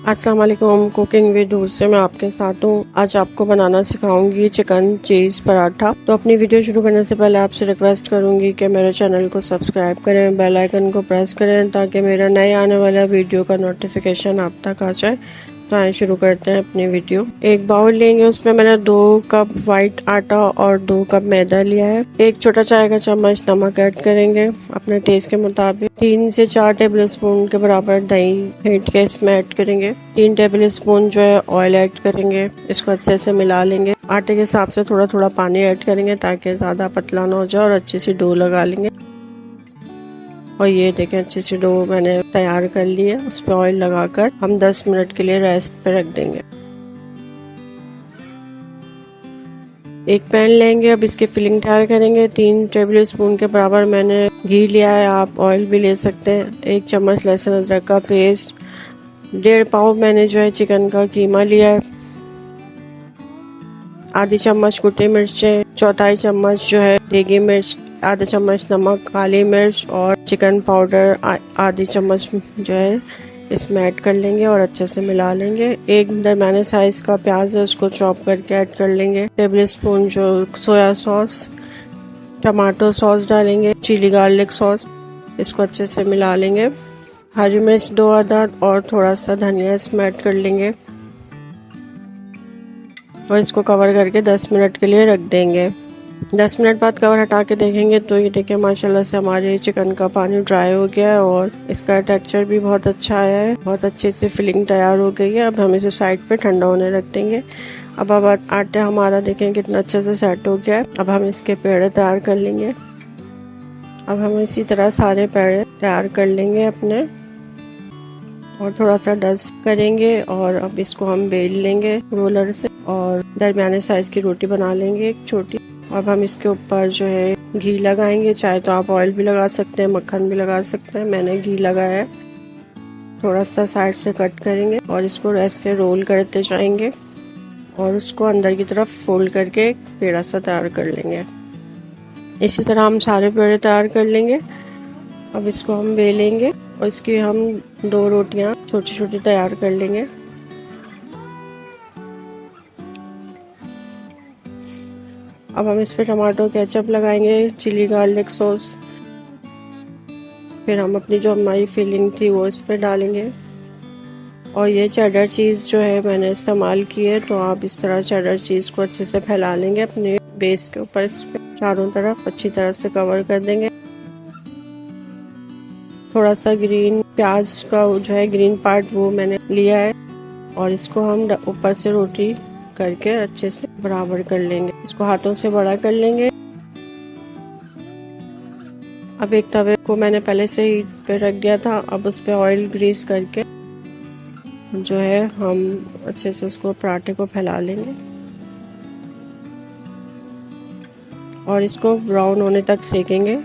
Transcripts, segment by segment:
अस्सलाम वालेकुम। Cooking with हूँ से मैं आपके साथ हूँ। आज आपको बनाना सिखाऊंगी चिकन चीज़ पराठा। तो अपनी वीडियो शुरू करने से पहले आपसे रिक्वेस्ट करूंगी कि मेरे चैनल को सब्सक्राइब करें, बेल आइकन को प्रेस करें ताकि मेरा नए आने वाला वीडियो का नोटिफिकेशन आप तक आ जाए। तो आइए शुरू करते हैं अपनी वीडियो। एक बाउल लेंगे, उसमें मैंने 2 कप वाइट आटा और 2 कप मैदा लिया है। 1 छोटा चाय का चम्मच नमक ऐड करेंगे अपने टेस्ट के मुताबिक। 3 से 4 टेबल स्पून के बराबर दही फेंट के इसमें ऐड करेंगे। 3 टेबल स्पून जो है ऑयल ऐड करेंगे। इसको अच्छे से मिला लेंगे। आटे के हिसाब से थोड़ा थोड़ा पानी ऐड करेंगे ताकि ज्यादा पतला ना हो जाए और अच्छी सी डो लगा लेंगे। और ये देखें अच्छी सी डो मैंने तैयार कर ली है। उस पर ऑयल लगाकर हम 10 मिनट के लिए रेस्ट पे रख देंगे। एक पैन लेंगे, अब इसकी फिलिंग तैयार करेंगे। 3 टेबल स्पून के बराबर मैंने घी लिया है, आप ऑयल भी ले सकते हैं। 1 चम्मच लहसुन अदरक का पेस्ट, 1.5 पाव मैंने जो है चिकन का कीमा लिया है, आधी चम्मच कुटी मिर्चें, 1/4 चम्मच जो है देगी मिर्च, आधा चम्मच नमक, काली मिर्च और चिकन पाउडर आधी चम्मच जो है इसमें ऐड कर लेंगे और अच्छे से मिला लेंगे। 1 दरमियाने साइज का प्याज है, उसको चॉप करके ऐड कर लेंगे। टेबल स्पून जो सोया सॉस, टमाटो सॉस डालेंगे, चिली गार्लिक सॉस, इसको अच्छे से मिला लेंगे। हरी मिर्च 2 अदद और थोड़ा सा धनिया इसमें ऐड कर लेंगे और इसको कवर करके 10 मिनट के लिए रख देंगे। 10 मिनट बाद कवर हटा के देखेंगे तो ये देखिए माशाल्लाह से हमारे चिकन का पानी ड्राई हो गया है और इसका टेक्सचर भी बहुत अच्छा आया है। बहुत अच्छे से फिलिंग तैयार हो गई है। अब हम इसे साइड पे ठंडा होने रख देंगे। अब आटा हमारा देखें कितना अच्छे से सेट हो गया है। अब हम इसके पेड़े तैयार कर लेंगे। अब हम इसी तरह सारे पेड़े तैयार कर लेंगे अपने और थोड़ा सा डस्ट करेंगे और अब इसको हम बेल लेंगे रोलर से और दरमियाने साइज की रोटी बना लेंगे एक छोटी। अब हम इसके ऊपर जो है घी लगाएंगे, चाहे तो आप ऑयल भी लगा सकते हैं, मक्खन भी लगा सकते हैं। मैंने घी लगाया है। थोड़ा सा साइड से कट करेंगे और इसको ऐसे रोल करते जाएंगे और उसको अंदर की तरफ फोल्ड करके एक पेड़ा सा तैयार कर लेंगे। इसी तरह हम सारे पेड़े तैयार कर लेंगे। अब इसको हम बेलेंगे और इसकी हम 2 रोटियां छोटी छोटी तैयार कर लेंगे। अब हम इस पे टमाटो केचप लगाएंगे, चिली गार्लिक सॉस, फिर हम अपनी जो हमारी फिलिंग थी वो इस पे डालेंगे। और ये चेडर चीज़ जो है मैंने इस्तेमाल की है, तो आप इस तरह चेडर चीज़ को अच्छे से फैला लेंगे अपने बेस के ऊपर। इस पे चारों तरफ अच्छी तरह से कवर कर देंगे। थोड़ा सा ग्रीन प्याज का जो है ग्रीन पार्ट वो मैंने लिया है और इसको हम ऊपर से रोटी करके अच्छे से बराबर कर लेंगे। इसको हाथों से बड़ा कर लेंगे। अब एक तवे को मैंने पहले से हीट पे रख दिया था। अब उस पे ऑयल ग्रीस करके जो है हम अच्छे से उसको पराठे को फैला लेंगे और इसको ब्राउन होने तक सेकेंगे।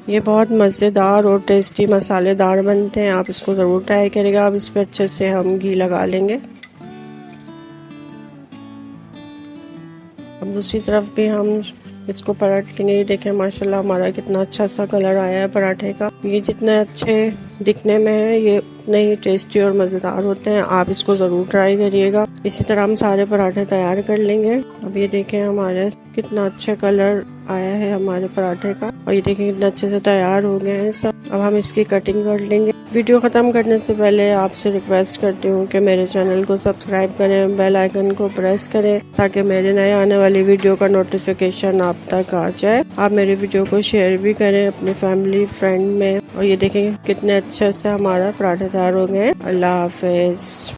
ये बहुत मज़ेदार और टेस्टी मसालेदार बनते हैं, आप इसको ज़रूर ट्राई करेगा। अब इस पे अच्छे से हम घी लगा लेंगे। अब दूसरी तरफ भी हम इसको पलट लेंगे। ये देखें माशाल्लाह हमारा कितना अच्छा सा कलर आया है पराठे का। ये जितने अच्छे दिखने में है ये उतने ही टेस्टी और मज़ेदार होते हैं। आप इसको ज़रूर ट्राई करिएगा। इसी तरह हम सारे पराठे तैयार कर लेंगे। अब ये देखें हमारे कितना अच्छा कलर आया है हमारे पराठे का और ये देखें कितना अच्छे से तैयार हो गए हैं सब। अब हम इसकी कटिंग कर लेंगे। वीडियो ख़त्म करने से पहले आपसे रिक्वेस्ट करती हूँ कि मेरे चैनल को सब्सक्राइब करें, बेल आइकन को प्रेस करें ताकि मेरे नए आने वाली वीडियो का नोटिफिकेशन आप तक आ जाए। आप मेरी वीडियो को शेयर भी करें अपने फैमिली फ्रेंड में। और ये देखें कितने अच्छे से हमारा पराठे तैयार हो गए। अल्लाह हाफिज़।